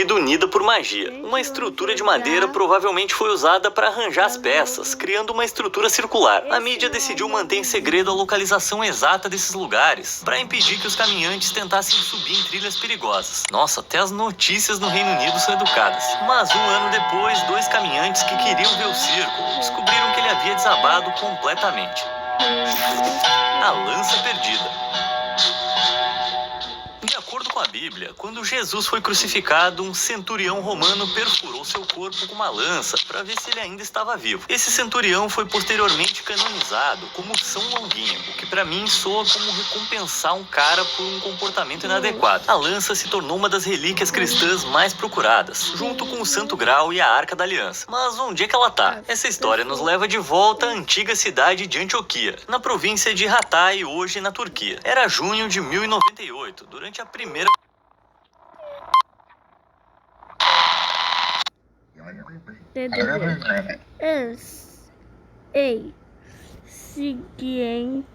unida por magia. Uma estrutura de madeira provavelmente foi usada para arranjar as peças, criando uma estrutura circular. A mídia decidiu manter em segredo a localização exata desses lugares, para impedir que os caminhantes tentassem subir em trilhas perigosas. Nossa, até as notícias no Reino Unido são educadas. Mas um ano depois, 2 caminhantes que queriam ver o circo descobriram que ele havia desabado completamente. A lança perdida. De acordo com a Bíblia, quando Jesus foi crucificado, um centurião romano perfurou seu corpo com uma lança para ver se ele ainda estava vivo. Esse centurião foi posteriormente canonizado como São Longuinho, o que para mim soa como recompensar um cara por um comportamento inadequado. A lança se tornou uma das relíquias cristãs mais procuradas, junto com o Santo Graal e a Arca da Aliança. Mas onde é que ela tá? Essa história nos leva de volta à antiga cidade de Antioquia, na província de Hatay, hoje na Turquia. Era junho de 1098, durante a primeira... Seguinte.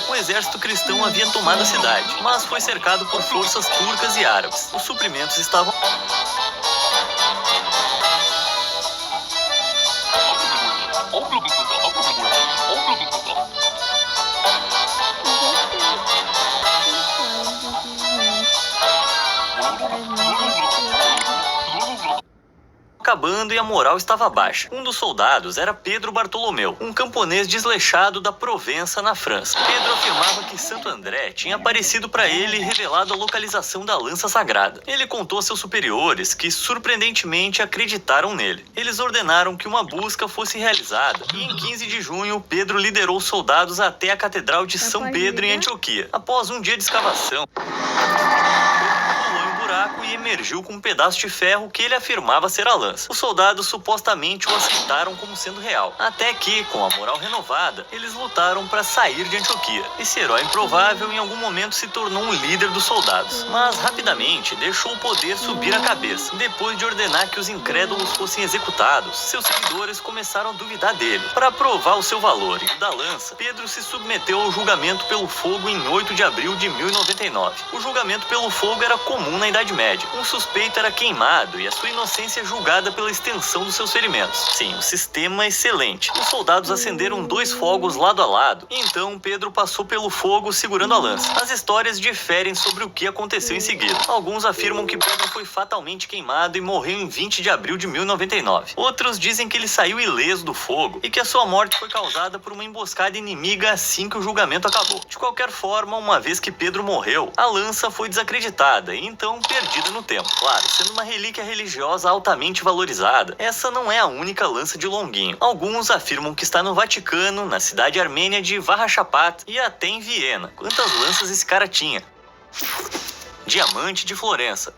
O exército cristão havia tomado a cidade, mas foi cercado por forças turcas e árabes. Os suprimentos estavam... acabando e a moral estava baixa. Um dos soldados era Pedro Bartolomeu, um camponês desleixado da Provença, na França. Pedro afirmava que Santo André tinha aparecido para ele e revelado a localização da lança sagrada. Ele contou a seus superiores, que surpreendentemente acreditaram nele. Eles ordenaram que uma busca fosse realizada e em 15 de junho, Pedro liderou os soldados até a Catedral de São Pedro em Antioquia. Após um dia de escavação, e emergiu com um pedaço de ferro que ele afirmava ser a lança. Os soldados supostamente o aceitaram como sendo real, até que, com a moral renovada, eles lutaram para sair de Antioquia. Esse herói improvável em algum momento se tornou um líder dos soldados, mas rapidamente deixou o poder subir a cabeça. Depois de ordenar que os incrédulos fossem executados, seus seguidores começaram a duvidar dele. Para provar o seu valor e o da lança, Pedro se submeteu ao julgamento pelo fogo em 8 de abril de 1099. O julgamento pelo fogo era comum na Idade Média. Um suspeito era queimado e a sua inocência julgada pela extensão dos seus ferimentos. Sim, um sistema excelente. Os soldados acenderam 2 fogos lado a lado, e então Pedro passou pelo fogo segurando a lança. As histórias diferem sobre o que aconteceu em seguida. Alguns afirmam que Pedro foi fatalmente queimado e morreu em 20 de abril de 1099. Outros dizem que ele saiu ileso do fogo e que a sua morte foi causada por uma emboscada inimiga assim que o julgamento acabou. De qualquer forma, uma vez que Pedro morreu, a lança foi desacreditada e então perdida no tempo. Claro, sendo uma relíquia religiosa altamente valorizada, essa não é a única lança de Longuinho. Alguns afirmam que está no Vaticano, na cidade armênia de Varrachapat e até em Viena. Quantas lanças esse cara tinha? Diamante de Florença.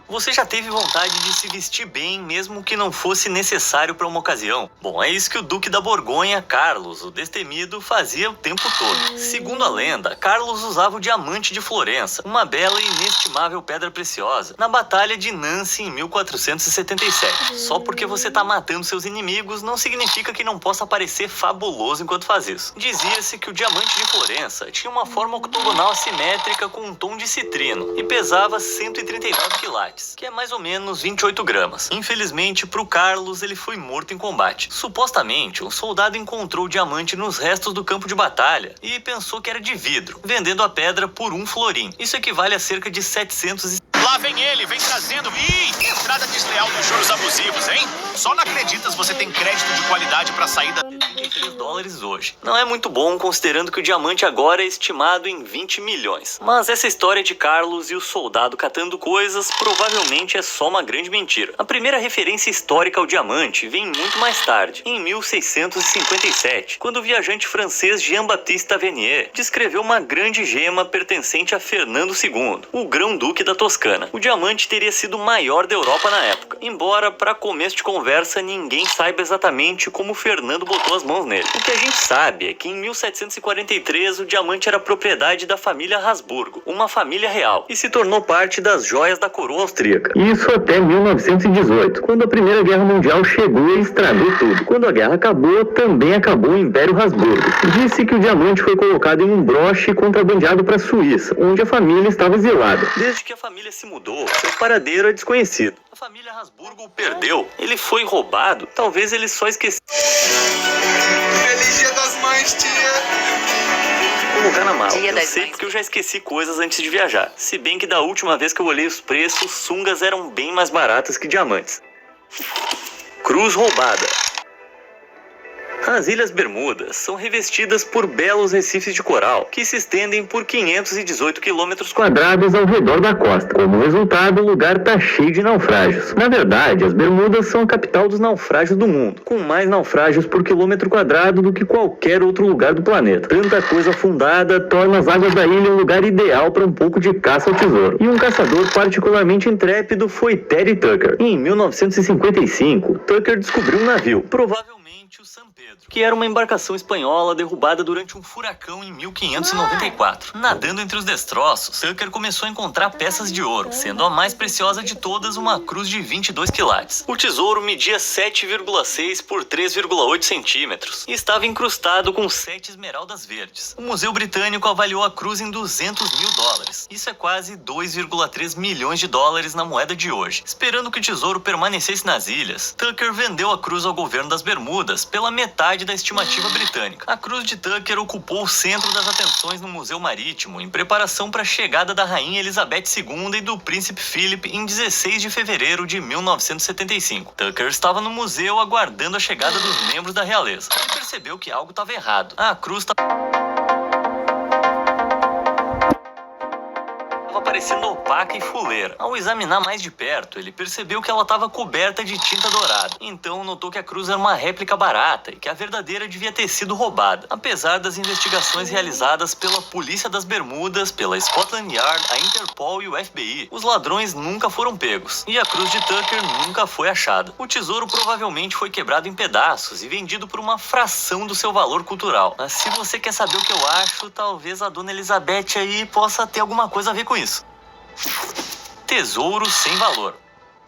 Você já teve vontade de se vestir bem, mesmo que não fosse necessário para uma ocasião? Bom, é isso que o Duque da Borgonha, Carlos, o Destemido, fazia o tempo todo. Segundo a lenda, Carlos usava o diamante de Florença, uma bela e inestimável pedra preciosa, na Batalha de Nancy em 1477. Só porque você tá matando seus inimigos não significa que não possa parecer fabuloso enquanto faz isso. Dizia-se que o diamante de Florença tinha uma forma octogonal assimétrica com um tom de citrino e pesava 139 quilates. Que é mais ou menos 28 gramas. Infelizmente, pro Carlos, ele foi morto em combate. Supostamente, um soldado encontrou o diamante nos restos do campo de batalha e pensou que era de vidro, vendendo a pedra por 1 florim. Isso equivale a cerca de 700 Lá vem ele, vem trazendo... Ih, entrada desleal dos juros abusivos, hein? Só não acreditas você tem crédito de qualidade pra saída... $33 hoje. Não é muito bom, considerando que o diamante agora é estimado em 20 milhões. Mas essa história de Carlos e o soldado catando coisas provavelmente é só uma grande mentira. A primeira referência histórica ao diamante vem muito mais tarde, em 1657, quando o viajante francês Jean-Baptiste Tavernier descreveu uma grande gema pertencente a Fernando II, o grão-duque da Toscana. O diamante teria sido o maior da Europa na época, embora, para começo de conversa, ninguém saiba exatamente como Fernando botou as mãos nele. O que a gente sabe é que em 1743 o diamante era propriedade da família Habsburgo, uma família real, e se tornou parte das joias da coroa austríaca. Isso até 1918, quando a Primeira Guerra Mundial chegou e estragou tudo. Quando a guerra acabou, também acabou o Império Habsburgo. Disse que o diamante foi colocado em um broche contrabandeado para a Suíça, onde a família estava exilada. Desde que a família se mudou, seu paradeiro é desconhecido. A família Habsburgo o perdeu, ele foi roubado, talvez ele só esqueceu. Feliz Dia das Mães, tia! Colocar na mala. Dia Eu das sei Mães. porque eu já esqueci coisas antes de viajar. Se bem que da última vez que eu olhei os preços, sungas eram bem mais baratas que diamantes. Cruz roubada. As Ilhas Bermudas são revestidas por belos recifes de coral, que se estendem por 518 quilômetros quadrados ao redor da costa. Como resultado, o lugar está cheio de naufrágios. Na verdade, as Bermudas são a capital dos naufrágios do mundo, com mais naufrágios por quilômetro quadrado do que qualquer outro lugar do planeta. Tanta coisa afundada torna as águas da ilha um lugar ideal para um pouco de caça ao tesouro. E um caçador particularmente intrépido foi Terry Tucker. Em 1955, Tucker descobriu um navio, provavelmente o San Pedro, que era uma embarcação espanhola derrubada durante um furacão em 1594. Nadando entre os destroços, Tucker começou a encontrar peças de ouro, sendo a mais preciosa de todas uma cruz de 22 quilates. O tesouro media 7,6 por 3,8 centímetros e estava incrustado com 7 esmeraldas verdes. O Museu Britânico avaliou a cruz em $200 mil. Isso é quase 2,3 milhões de dólares na moeda de hoje. Esperando que o tesouro permanecesse nas ilhas, Tucker vendeu a cruz ao governo das Bermudas pela metade da estimativa britânica. A cruz de Tucker ocupou o centro das atenções no Museu Marítimo em preparação para a chegada da Rainha Elizabeth II e do Príncipe Philip em 16 de fevereiro de 1975. Tucker estava no museu aguardando a chegada dos membros da realeza. Ele percebeu que algo estava errado. A cruz estava parecendo opaca e fuleira. Ao examinar mais de perto, ele percebeu que ela estava coberta de tinta dourada. Então notou que a cruz era uma réplica barata e que a verdadeira devia ter sido roubada. Apesar das investigações realizadas pela Polícia das Bermudas, pela Scotland Yard, a Interpol e o FBI, os ladrões nunca foram pegos. E a cruz de Tucker nunca foi achada. O tesouro provavelmente foi quebrado em pedaços e vendido por uma fração do seu valor cultural. Mas se você quer saber o que eu acho, talvez a dona Elizabeth aí possa ter alguma coisa a ver com isso. Tesouro sem valor.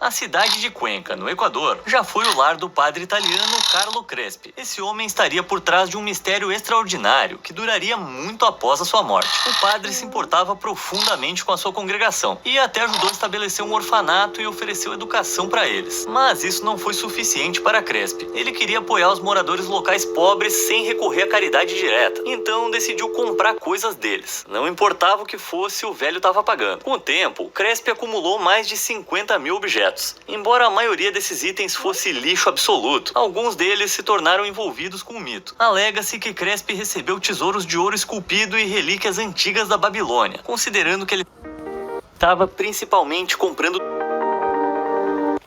A cidade de Cuenca, no Equador, já foi o lar do padre italiano Carlo Crespi. Esse homem estaria por trás de um mistério extraordinário que duraria muito após a sua morte. O padre se importava profundamente com a sua congregação e até ajudou a estabelecer um orfanato e ofereceu educação para eles. Mas isso não foi suficiente para Crespi. Ele queria apoiar os moradores locais pobres sem recorrer à caridade direta. Então decidiu comprar coisas deles. Não importava o que fosse, o velho estava pagando. Com o tempo, Crespi acumulou mais de 50 mil objetos. Embora a maioria desses itens fosse lixo absoluto, alguns deles se tornaram envolvidos com o mito. Alega-se que Crespi recebeu tesouros de ouro esculpido e relíquias antigas da Babilônia, considerando que ele estava principalmente comprando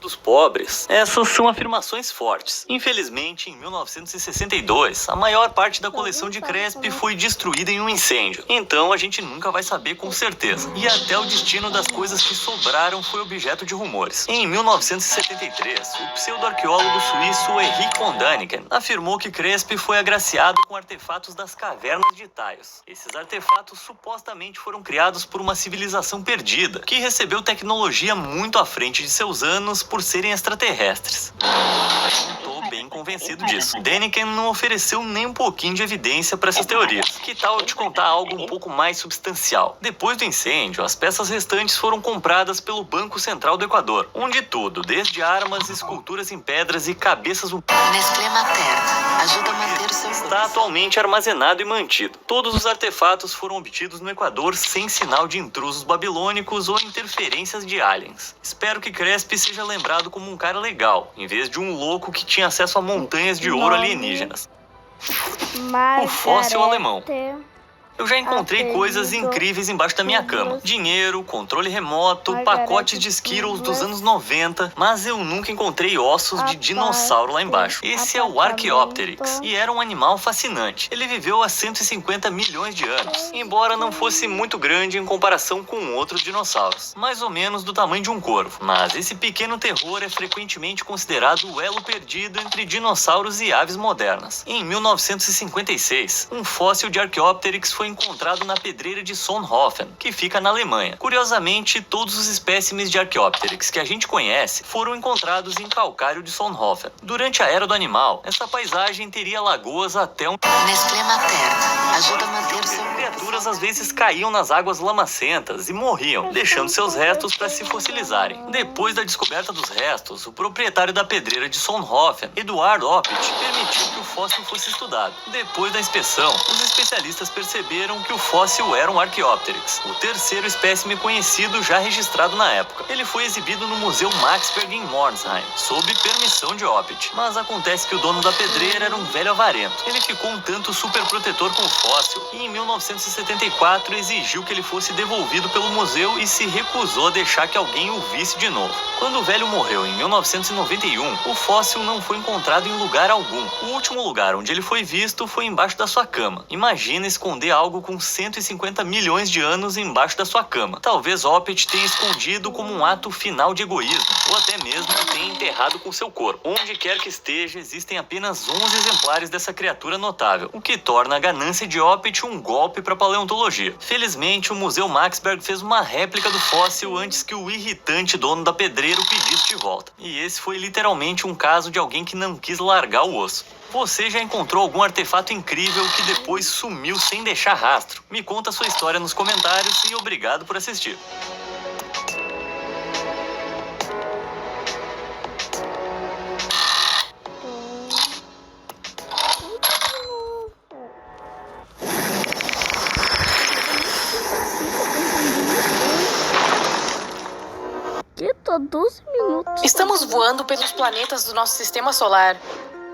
dos pobres. Essas são afirmações fortes. Infelizmente, em 1962, a maior parte da coleção de Crespi foi destruída em um incêndio. Então, a gente nunca vai saber com certeza. E até o destino das coisas que sobraram foi objeto de rumores. Em 1973, o pseudo-arqueólogo suíço Henrik von Däniken afirmou que Crespi foi agraciado com artefatos das cavernas de Taios. Esses artefatos supostamente foram criados por uma civilização perdida, que recebeu tecnologia muito à frente de seus anos por serem extraterrestres. Não tô bem com convencido disso. Däniken não ofereceu nem um pouquinho de evidência para essas teorias. Que tal eu te contar algo um pouco mais substancial? Depois do incêndio, as peças restantes foram compradas pelo Banco Central do Equador, onde tudo, desde armas, esculturas em pedras e cabeças Nestlé Materna ajuda a manter o seu está atualmente armazenado e mantido. Todos os artefatos foram obtidos no Equador sem sinal de intrusos babilônicos ou interferências de aliens. Espero que Crespi seja lembrado como um cara legal, em vez de um louco que tinha acesso a montanhas de ouro alienígenas. O fóssil alemão. Eu já encontrei coisas incríveis embaixo da minha cama. Dinheiro, controle remoto, pacotes de Skittles dos anos 90, mas eu nunca encontrei ossos de dinossauro lá embaixo. Esse é o Archaeopteryx, e era um animal fascinante. Ele viveu há 150 milhões de anos, embora não fosse muito grande em comparação com outros dinossauros, mais ou menos do tamanho de um corvo. Mas esse pequeno terror é frequentemente considerado o elo perdido entre dinossauros e aves modernas. Em 1956, um fóssil de Archaeopteryx foi encontrado na pedreira de Solnhofen, que fica na Alemanha. Curiosamente, todos os espécimes de Archaeopteryx que a gente conhece foram encontrados em calcário de Solnhofen. Durante a Era do Animal, essa paisagem teria lagoas até um... Nestlé Materna ajuda a manter o seu... Criaturas às vezes caíam nas águas lamacentas e morriam, deixando seus restos para se fossilizarem. Depois da descoberta dos restos, o proprietário da pedreira de Solnhofen, Eduard Oppelt, permitiu que o fóssil fosse estudado. Depois da inspeção, os especialistas perceberam que o fóssil era um Archaeopteryx, o terceiro espécime conhecido já registrado na época. Ele foi exibido no Museu Maxberg em Mornsheim, sob permissão de Oppelt. Mas acontece que o dono da pedreira era um velho avarento. Ele ficou um tanto superprotetor com o fóssil e em 1974 exigiu que ele fosse devolvido pelo museu e se recusou a deixar que alguém o visse de novo. Quando o velho morreu em 1991, o fóssil não foi encontrado em lugar algum. O último lugar onde ele foi visto foi embaixo da sua cama. Imagina esconder algo com 150 milhões de anos embaixo da sua cama. Talvez Oppelt tenha escondido como um ato final de egoísmo, ou até mesmo tenha enterrado com seu corpo. Onde quer que esteja, existem apenas 11 exemplares dessa criatura notável, o que torna a ganância de Oppelt um golpe para a paleontologia. Felizmente, o Museu Maxberg fez uma réplica do fóssil antes que o irritante dono da pedreira o pedisse de volta. E esse foi literalmente um caso de alguém que não quis largar o osso. Você já encontrou algum artefato incrível que depois sumiu sem deixar rastro? Me conta sua história nos comentários e obrigado por assistir. Estamos voando pelos planetas do nosso sistema solar.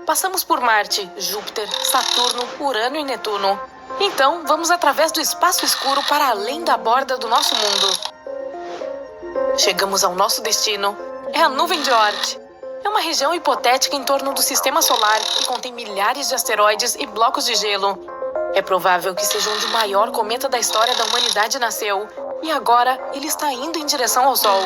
Passamos por Marte, Júpiter, Saturno, Urano e Netuno. Então, vamos através do espaço escuro para além da borda do nosso mundo. Chegamos ao nosso destino. É a nuvem de Oort. É uma região hipotética em torno do sistema solar que contém milhares de asteroides e blocos de gelo. É provável que seja onde o maior cometa da história da humanidade nasceu. E agora, ele está indo em direção ao Sol.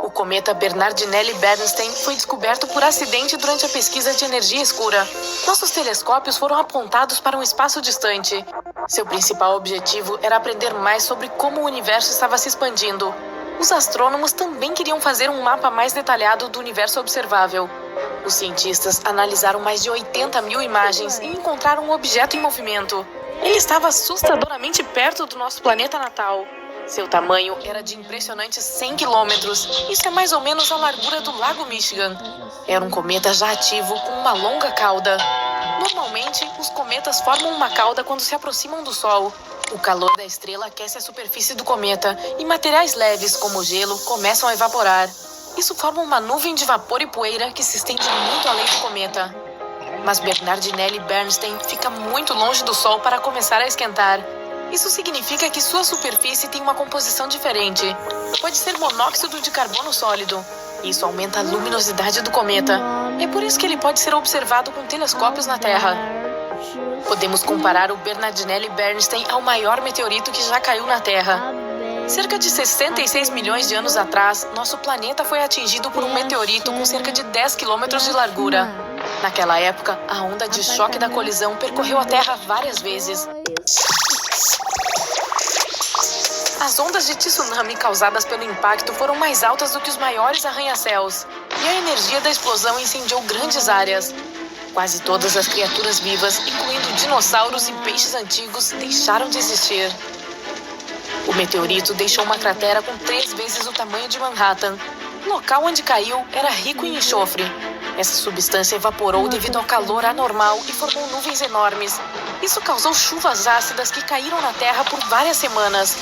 O cometa Bernardinelli-Bernstein foi descoberto por acidente durante a pesquisa de energia escura. Nossos telescópios foram apontados para um espaço distante. Seu principal objetivo era aprender mais sobre como o universo estava se expandindo. Os astrônomos também queriam fazer um mapa mais detalhado do universo observável. Os cientistas analisaram mais de 80 mil imagens e encontraram um objeto em movimento. Ele estava assustadoramente perto do nosso planeta natal. Seu tamanho era de impressionantes 100 quilômetros. Isso é mais ou menos a largura do Lago Michigan. Era um cometa já ativo com uma longa cauda. Normalmente, os cometas formam uma cauda quando se aproximam do Sol. O calor da estrela aquece a superfície do cometa e materiais leves, como o gelo, começam a evaporar. Isso forma uma nuvem de vapor e poeira que se estende muito além do cometa. Mas Bernardinelli-Bernstein fica muito longe do Sol para começar a esquentar. Isso significa que sua superfície tem uma composição diferente. Pode ser monóxido de carbono sólido. Isso aumenta a luminosidade do cometa. É por isso que ele pode ser observado com telescópios na Terra. Podemos comparar o Bernardinelli-Bernstein ao maior meteorito que já caiu na Terra. Cerca de 66 milhões de anos atrás, nosso planeta foi atingido por um meteorito com cerca de 10 quilômetros de largura. Naquela época, a onda de choque da colisão percorreu a Terra várias vezes. As ondas de tsunami causadas pelo impacto foram mais altas do que os maiores arranha-céus, e a energia da explosão incendiou grandes áreas. Quase todas as criaturas vivas, incluindo dinossauros e peixes antigos, deixaram de existir. O meteorito deixou uma cratera com 3 vezes o tamanho de Manhattan. O local onde caiu era rico em enxofre. Essa substância evaporou devido ao calor anormal e formou nuvens enormes. Isso causou chuvas ácidas que caíram na Terra por várias semanas.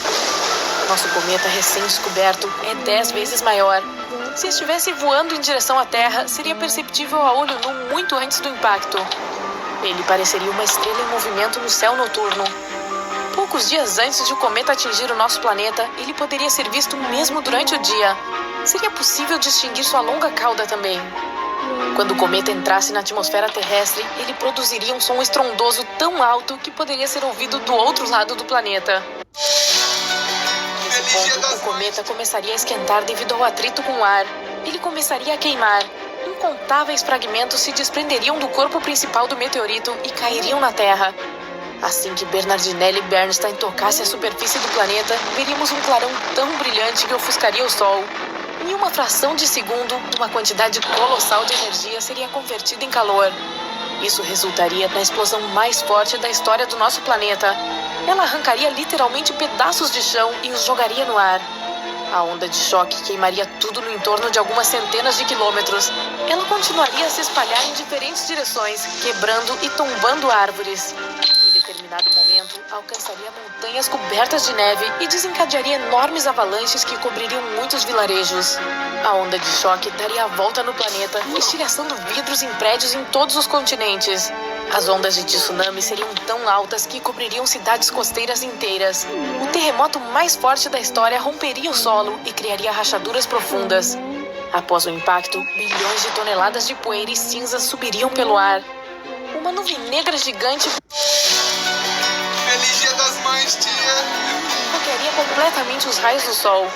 Nosso cometa recém-descoberto é 10 vezes maior. Se estivesse voando em direção à Terra, seria perceptível a olho nu muito antes do impacto. Ele pareceria uma estrela em movimento no céu noturno. Poucos dias antes de o cometa atingir o nosso planeta, ele poderia ser visto mesmo durante o dia. Seria possível distinguir sua longa cauda também. Quando o cometa entrasse na atmosfera terrestre, ele produziria um som estrondoso tão alto que poderia ser ouvido do outro lado do planeta. Nesse ponto, o cometa começaria a esquentar devido ao atrito com o ar. Ele começaria a queimar. Incontáveis fragmentos se desprenderiam do corpo principal do meteorito e cairiam na Terra. Assim que Bernardinelli Bernstein tocasse a superfície do planeta, veríamos um clarão tão brilhante que ofuscaria o Sol. Em uma fração de segundo, uma quantidade colossal de energia seria convertida em calor. Isso resultaria na explosão mais forte da história do nosso planeta. Ela arrancaria literalmente pedaços de chão e os jogaria no ar. A onda de choque queimaria tudo no entorno de algumas centenas de quilômetros. Ela continuaria a se espalhar em diferentes direções, quebrando e tombando árvores. Em determinado momento, alcançaria montanhas cobertas de neve e desencadearia enormes avalanches que cobririam muitos vilarejos. A onda de choque daria a volta no planeta, estilhaçando vidros em prédios em todos os continentes. As ondas de tsunami seriam tão altas que cobririam cidades costeiras inteiras. O terremoto mais forte da história romperia o solo e criaria rachaduras profundas. Após o impacto, bilhões de toneladas de poeira e cinzas subiriam pelo ar. Uma nuvem negra gigante Feliz Dia das Mães, tia! bloquearia completamente os raios do sol.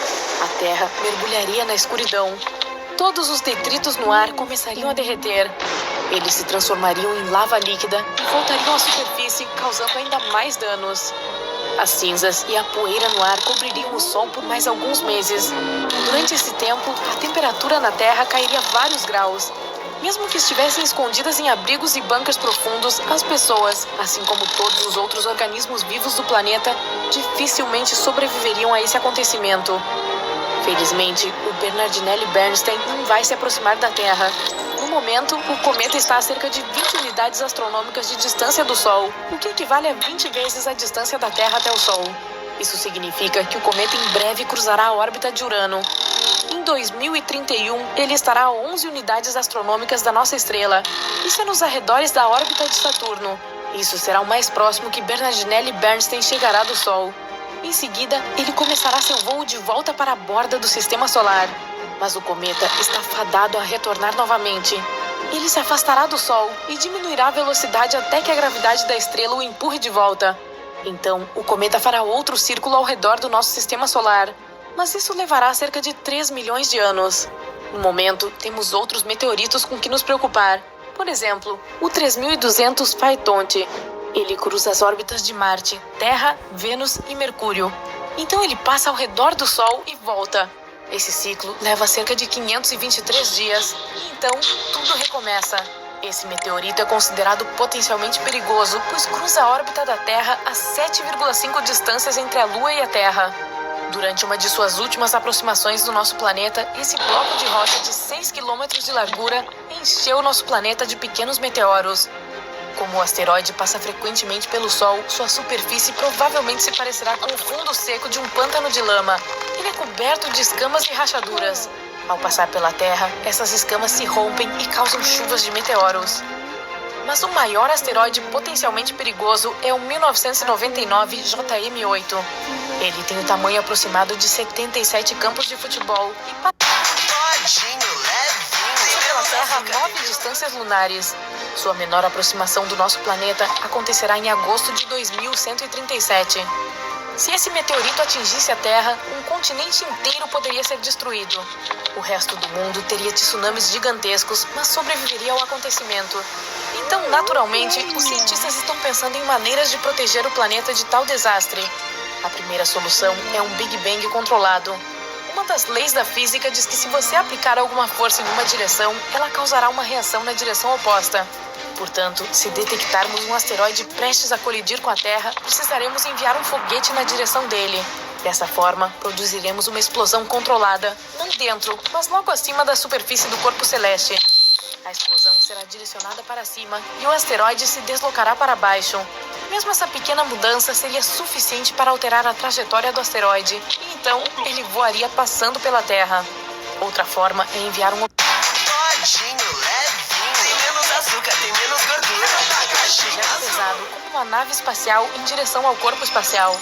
A Terra mergulharia na escuridão. Todos os detritos no ar começariam a derreter. Eles se transformariam em lava líquida e voltariam à superfície, causando ainda mais danos. As cinzas e a poeira no ar cobririam o Sol por mais alguns meses. Durante esse tempo, a temperatura na Terra cairia vários graus. Mesmo que estivessem escondidas em abrigos e bunkers profundos, as pessoas, assim como todos os outros organismos vivos do planeta, dificilmente sobreviveriam a esse acontecimento. Felizmente, o Bernardinelli Bernstein não vai se aproximar da Terra. No momento, o cometa está a cerca de 20 unidades astronômicas de distância do Sol, o que equivale a 20 vezes a distância da Terra até o Sol. Isso significa que o cometa em breve cruzará a órbita de Urano. Em 2031, ele estará a 11 unidades astronômicas da nossa estrela. Isso é nos arredores da órbita de Saturno. Isso será o mais próximo que Bernardinelli Bernstein chegará do Sol. Em seguida, ele começará seu voo de volta para a borda do Sistema Solar. Mas o cometa está fadado a retornar novamente. Ele se afastará do Sol e diminuirá a velocidade até que a gravidade da estrela o empurre de volta. Então, o cometa fará outro círculo ao redor do nosso Sistema Solar. Mas isso levará cerca de 3 milhões de anos. No momento, temos outros meteoritos com que nos preocupar. Por exemplo, o 3200 Phaethonte. Ele cruza as órbitas de Marte, Terra, Vênus e Mercúrio. Então ele passa ao redor do Sol e volta. Esse ciclo leva cerca de 523 dias. E então, tudo recomeça. Esse meteorito é considerado potencialmente perigoso, pois cruza a órbita da Terra a 7,5 distâncias entre a Lua e a Terra. Durante uma de suas últimas aproximações do nosso planeta, esse bloco de rocha de 6 km de largura encheu o nosso planeta de pequenos meteoros. Como o asteroide passa frequentemente pelo Sol, sua superfície provavelmente se parecerá com o fundo seco de um pântano de lama. Ele é coberto de escamas e rachaduras. Ao passar pela Terra, essas escamas se rompem e causam chuvas de meteoros. Mas o maior asteroide potencialmente perigoso é o 1999 JM8. Ele tem o tamanho aproximado de 77 campos de futebol e passa pela Terra a 9 distâncias lunares. Sua menor aproximação do nosso planeta acontecerá em agosto de 2137. Se esse meteorito atingisse a Terra, um continente inteiro poderia ser destruído. O resto do mundo teria tsunamis gigantescos, mas sobreviveria ao acontecimento. Então, naturalmente, os cientistas estão pensando em maneiras de proteger o planeta de tal desastre. A primeira solução é um Big Bang controlado. Uma das leis da física diz que se você aplicar alguma força em uma direção, ela causará uma reação na direção oposta. Portanto, se detectarmos um asteroide prestes a colidir com a Terra, precisaremos enviar um foguete na direção dele. Dessa forma, produziremos uma explosão controlada, não dentro, mas logo acima da superfície do corpo celeste. A explosão será direcionada para cima e o asteroide se deslocará para baixo. Mesmo essa pequena mudança seria suficiente para alterar a trajetória do asteroide, e então ele voaria passando pela Terra. Outra forma é enviar um Todinho, levinho. Tem menos açúcar, tem menos gordura. objeto pesado como uma nave espacial em direção ao corpo espacial.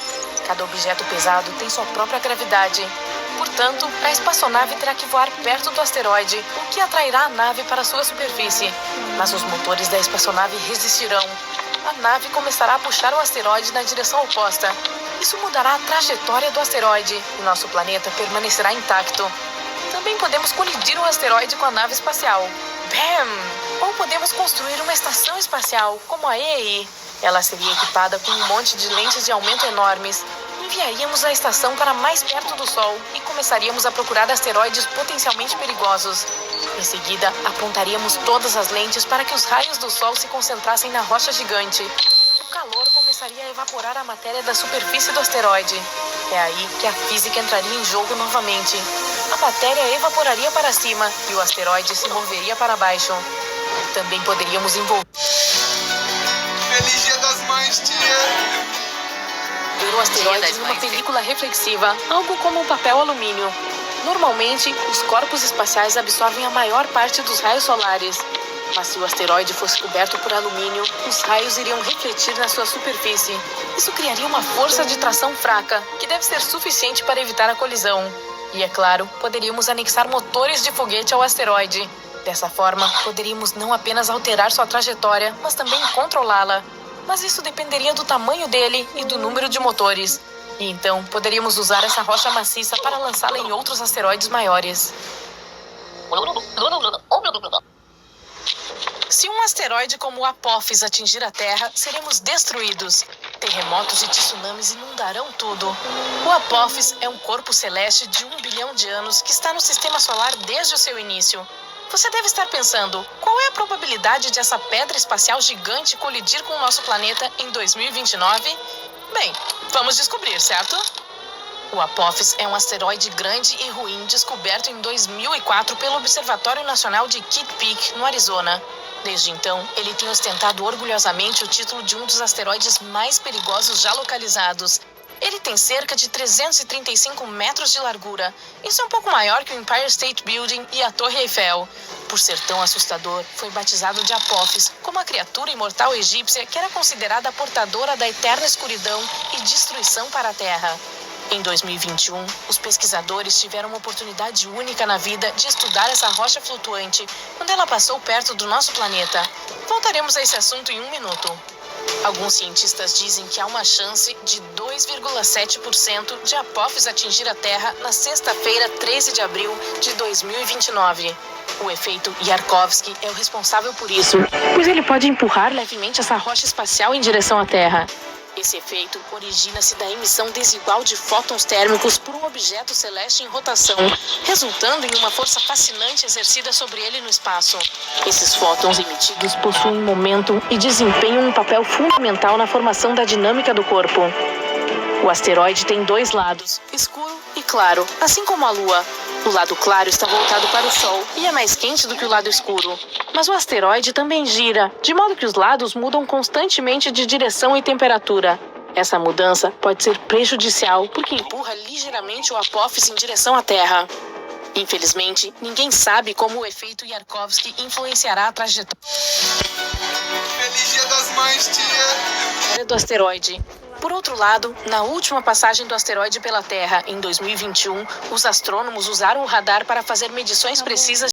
Cada objeto pesado tem sua própria gravidade. Portanto, a espaçonave terá que voar perto do asteroide, o que atrairá a nave para sua superfície. Mas os motores da espaçonave resistirão. A nave começará a puxar o asteroide na direção oposta. Isso mudará a trajetória do asteroide e nosso planeta permanecerá intacto. Também podemos colidir o asteroide com a nave espacial. Bam! Ou podemos construir uma estação espacial, como a EEI. Ela seria equipada com um monte de lentes de aumento enormes. Enviaríamos a estação para mais perto do Sol e começaríamos a procurar asteroides potencialmente perigosos. Em seguida, apontaríamos todas as lentes para que os raios do Sol se concentrassem na rocha gigante. O calor começaria a evaporar a matéria da superfície do asteroide. É aí que a física entraria em jogo novamente. A matéria evaporaria para cima e o asteroide se moveria para baixo. Também poderíamos envolver Feliz Dia das Mães, tia! o asteroide das em uma Mães. película reflexiva, algo como um papel alumínio. Normalmente, os corpos espaciais absorvem a maior parte dos raios solares. Mas se o asteroide fosse coberto por alumínio, os raios iriam refletir na sua superfície. Isso criaria uma força de tração fraca, que deve ser suficiente para evitar a colisão. E, é claro, poderíamos anexar motores de foguete ao asteroide. Dessa forma, poderíamos não apenas alterar sua trajetória, mas também controlá-la. Mas isso dependeria do tamanho dele e do número de motores. E então, poderíamos usar essa rocha maciça para lançá-la em outros asteroides maiores. Se um asteroide como o Apophis atingir a Terra, seremos destruídos. Terremotos e tsunamis inundarão tudo. O Apophis é um corpo celeste de 1 bilhão de anos que está no Sistema Solar desde o seu início. Você deve estar pensando, qual é a probabilidade de essa pedra espacial gigante colidir com o nosso planeta em 2029? Bem, vamos descobrir, certo? O Apophis é um asteroide grande e ruim descoberto em 2004 pelo Observatório Nacional de Kitt Peak, no Arizona. Desde então, ele tem ostentado orgulhosamente o título de um dos asteroides mais perigosos já localizados. Ele tem cerca de 335 metros de largura. Isso é um pouco maior que o Empire State Building e a Torre Eiffel. Por ser tão assustador, foi batizado de Apophis, como a criatura imortal egípcia que era considerada portadora da eterna escuridão e destruição para a Terra. Em 2021, os pesquisadores tiveram uma oportunidade única na vida de estudar essa rocha flutuante quando ela passou perto do nosso planeta. Voltaremos a esse assunto em um minuto. Alguns cientistas dizem que há uma chance de 2,7% de Apophis atingir a Terra na sexta-feira, 13 de abril de 2029. O efeito Yarkovsky é o responsável por isso, pois ele pode empurrar levemente essa rocha espacial em direção à Terra. Esse efeito origina-se da emissão desigual de fótons térmicos por um objeto celeste em rotação, resultando em uma força fascinante exercida sobre ele no espaço. Esses fótons emitidos possuem momento e desempenham um papel fundamental na formação da dinâmica do corpo. O asteroide tem dois lados, escuro e claro, assim como a Lua. O lado claro está voltado para o Sol e é mais quente do que o lado escuro. Mas o asteroide também gira, de modo que os lados mudam constantemente de direção e temperatura. Essa mudança pode ser prejudicial porque empurra ligeiramente o Apophis em direção à Terra. Infelizmente, ninguém sabe como o efeito Yarkovsky influenciará a trajetória Feliz Dia das Mães, tia! do asteroide. Por outro lado, na última passagem do asteroide pela Terra, em 2021, os astrônomos usaram o radar para fazer medições precisas